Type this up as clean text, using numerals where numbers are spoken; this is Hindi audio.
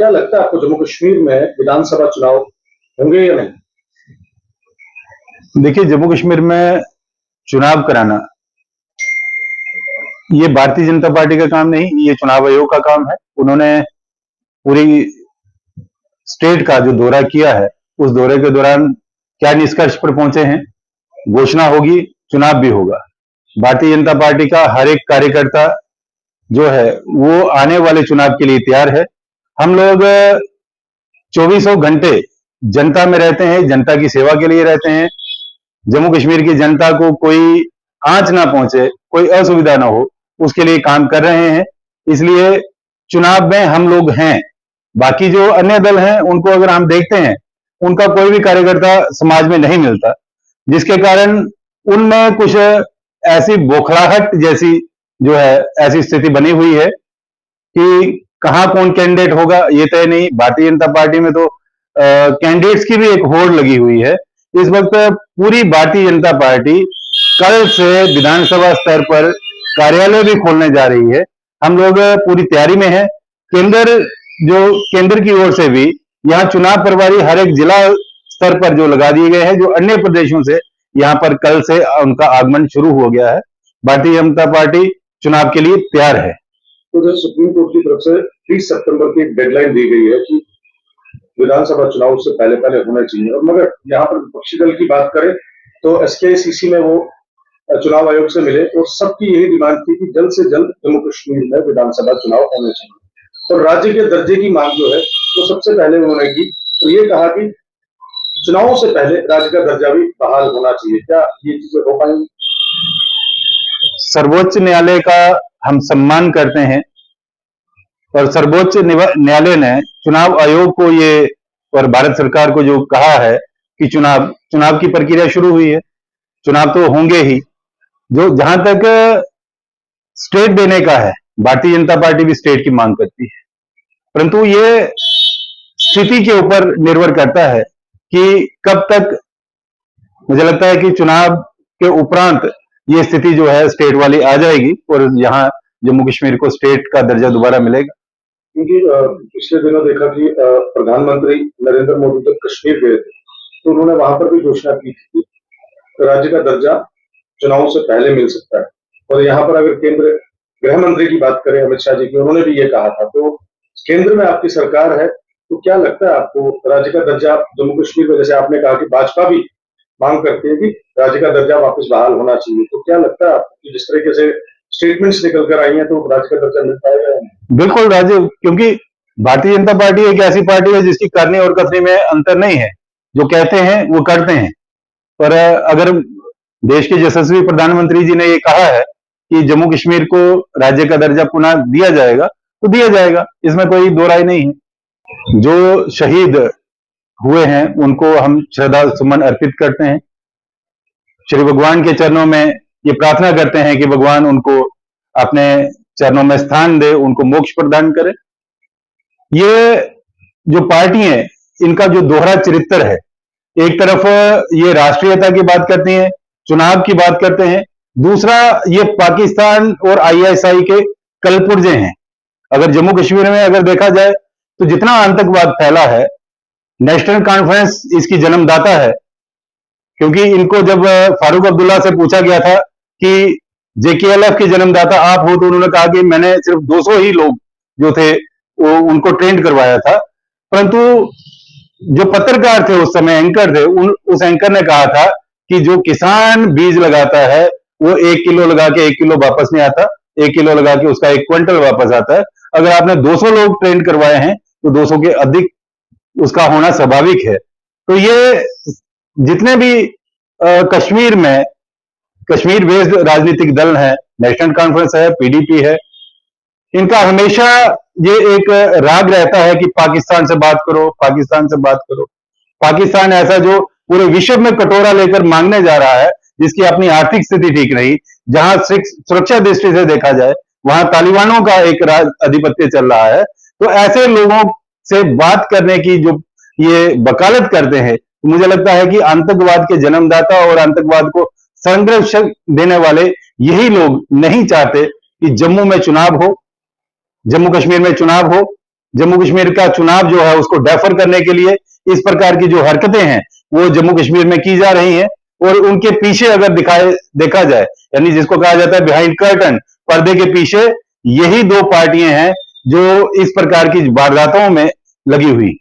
क्या लगता है आपको जम्मू कश्मीर में विधानसभा चुनाव होंगे या नहीं? देखिए, जम्मू कश्मीर में चुनाव कराना ये भारतीय जनता पार्टी का काम नहीं, ये चुनाव आयोग का काम है। उन्होंने पूरी स्टेट का जो दौरा किया है, उस दौरे के दौरान क्या निष्कर्ष पर पहुंचे हैं, घोषणा होगी, चुनाव भी होगा। भारतीय जनता पार्टी का हर एक कार्यकर्ता जो है वो आने वाले चुनाव के लिए तैयार है। हम लोग चौबीसों घंटे जनता में रहते हैं, जनता की सेवा के लिए रहते हैं। जम्मू कश्मीर की जनता को कोई आंच ना पहुंचे, कोई असुविधा ना हो, उसके लिए काम कर रहे हैं। इसलिए चुनाव में हम लोग हैं। बाकी जो अन्य दल हैं उनको अगर हम देखते हैं, उनका कोई भी कार्यकर्ता समाज में नहीं मिलता, जिसके कारण उनमें कुछ ऐसी बौखलाहट जैसी जो है ऐसी स्थिति बनी हुई है कि कहां कौन कैंडिडेट होगा ये तय नहीं। भारतीय जनता पार्टी में तो कैंडिडेट्स की भी एक होड़ लगी हुई है। इस वक्त पूरी भारतीय जनता पार्टी कल से विधानसभा स्तर पर कार्यालय भी खोलने जा रही है। हम लोग पूरी तैयारी में हैं। केंद्र की ओर से भी यहाँ चुनाव प्रभारी हर एक जिला स्तर पर जो लगा दिए गए हैं, जो अन्य प्रदेशों से यहाँ पर कल से उनका आगमन शुरू हो गया है। भारतीय जनता पार्टी चुनाव के लिए तैयार है। तो सुप्रीम कोर्ट की तरफ से 30 सितंबर की एक डेडलाइन दी गई है कि विधानसभा चुनाव से पहले पहले होना चाहिए, और मगर यहाँ पर विपक्षी दल की बात करें तो एसकेसीसी में वो चुनाव आयोग से मिले और सबकी यही डिमांड थी कि जल्द से जल्द जम्मू कश्मीर में विधानसभा चुनाव होने चाहिए, और राज्य के दर्जे की मांग जो है वो सबसे पहले उन्होंने की। तो ये कहा कि चुनावों से पहले राज्य का दर्जा भी बहाल होना चाहिए। क्या ये चीजें हो पाएंगी? सर्वोच्च न्यायालय का हम सम्मान करते हैं, और सर्वोच्च न्यायालय ने चुनाव आयोग को ये और भारत सरकार को जो कहा है कि चुनाव की प्रक्रिया शुरू हुई है, चुनाव तो होंगे ही। जो जहां तक स्टेट देने का है, भारतीय जनता पार्टी भी स्टेट की मांग करती है, परंतु ये स्थिति के ऊपर निर्भर करता है कि कब तक। मुझे लगता है कि चुनाव के उपरांत ये स्थिति जो है स्टेट वाली आ जाएगी और यहाँ जम्मू कश्मीर को स्टेट का दर्जा दोबारा मिलेगा। क्योंकि पिछले दिनों देखा कि प्रधानमंत्री नरेंद्र मोदी जब कश्मीर गए थे तो उन्होंने वहां पर भी घोषणा की थी कि राज्य का दर्जा चुनाव से पहले मिल सकता है। और यहाँ पर अगर केंद्र गृह मंत्री की बात करें, अमित शाह जी की, उन्होंने भी ये कहा था। तो केंद्र में आपकी सरकार है, तो क्या लगता है आपको राज्य का दर्जा जम्मू कश्मीर में, जैसे आपने कहा कि भाजपा भी मांग करती है कि राज्य का दर्जा वापस बहाल होना चाहिए, तो क्या लगता है आपको जिस तरीके से स्टेटमेंट्स निकल कर आई हैं तो राज्य का दर्जा मिल पाएगा? बिल्कुल राजीव, क्योंकि भारतीय जनता पार्टी एक ऐसी पार्टी है जिसकी करनी और कसनी में अंतर नहीं है। जो कहते हैं वो करते हैं। पर अगर देश के यशस्वी प्रधानमंत्री जी ने ये कहा है कि जम्मू कश्मीर को राज्य का दर्जा पुनः दिया जाएगा, तो दिया जाएगा, इसमें कोई दो राय नहीं है। जो शहीद हुए हैं उनको हम श्रद्धा सुमन अर्पित करते हैं। श्री भगवान के चरणों में ये प्रार्थना करते हैं कि भगवान उनको अपने चरणों में स्थान दे, उनको मोक्ष प्रदान करे। ये जो पार्टी है, इनका जो दोहरा चरित्र है, एक तरफ ये राष्ट्रीयता की बात करती हैं, चुनाव की बात करते हैं, दूसरा ये पाकिस्तान और आईएसआई के कलपुर्जे हैं। अगर जम्मू कश्मीर में अगर देखा जाए तो जितना आतंकवाद फैला है, नेशनल कॉन्फ्रेंस इसकी जन्मदाता है। क्योंकि इनको जब फारूक अब्दुल्ला से पूछा गया था कि जेकेएलएफ के जन्मदाता आप हो, तो उन्होंने कहा कि मैंने सिर्फ 200 ही लोग जो थे वो उनको ट्रेंड करवाया था। परंतु जो पत्रकार थे उस समय, एंकर थे, उस एंकर ने कहा था कि जो किसान बीज लगाता है वो 1 किलो लगा के 1 किलो वापस नहीं आता, 1 किलो लगा के उसका 1 क्विंटल वापस आता है। अगर आपने 200 लोग ट्रेंड करवाए हैं तो 200 के अधिक उसका होना स्वाभाविक है। तो ये जितने भी कश्मीर में कश्मीर बेस्ड राजनीतिक दल हैं, नेशनल कॉन्फ्रेंस है, पीडीपी है, इनका हमेशा ये एक राग रहता है कि पाकिस्तान से बात करो, पाकिस्तान से बात करो। पाकिस्तान ऐसा जो पूरे विश्व में कटोरा लेकर मांगने जा रहा है, जिसकी अपनी आर्थिक स्थिति ठीक नहीं, जहां सुरक्षा दृष्टि से देखा जाए वहां तालिबानों का एक राज आधिपत्य चल रहा है। तो ऐसे लोगों से बात करने की जो ये वकालत करते हैं, तो मुझे लगता है कि आतंकवाद के जन्मदाता और आतंकवाद को संरक्षण देने वाले यही लोग नहीं चाहते कि जम्मू में चुनाव हो, जम्मू कश्मीर में चुनाव हो। जम्मू कश्मीर का चुनाव जो है उसको डेफर करने के लिए इस प्रकार की जो हरकतें हैं वो जम्मू कश्मीर में की जा रही हैं। और उनके पीछे अगर देखा जाए, यानी जिसको कहा जाता है बिहाइंड कर्टन, पर्दे के पीछे यही दो पार्टियां हैं जो इस प्रकार की वारदातों में लगी हुई।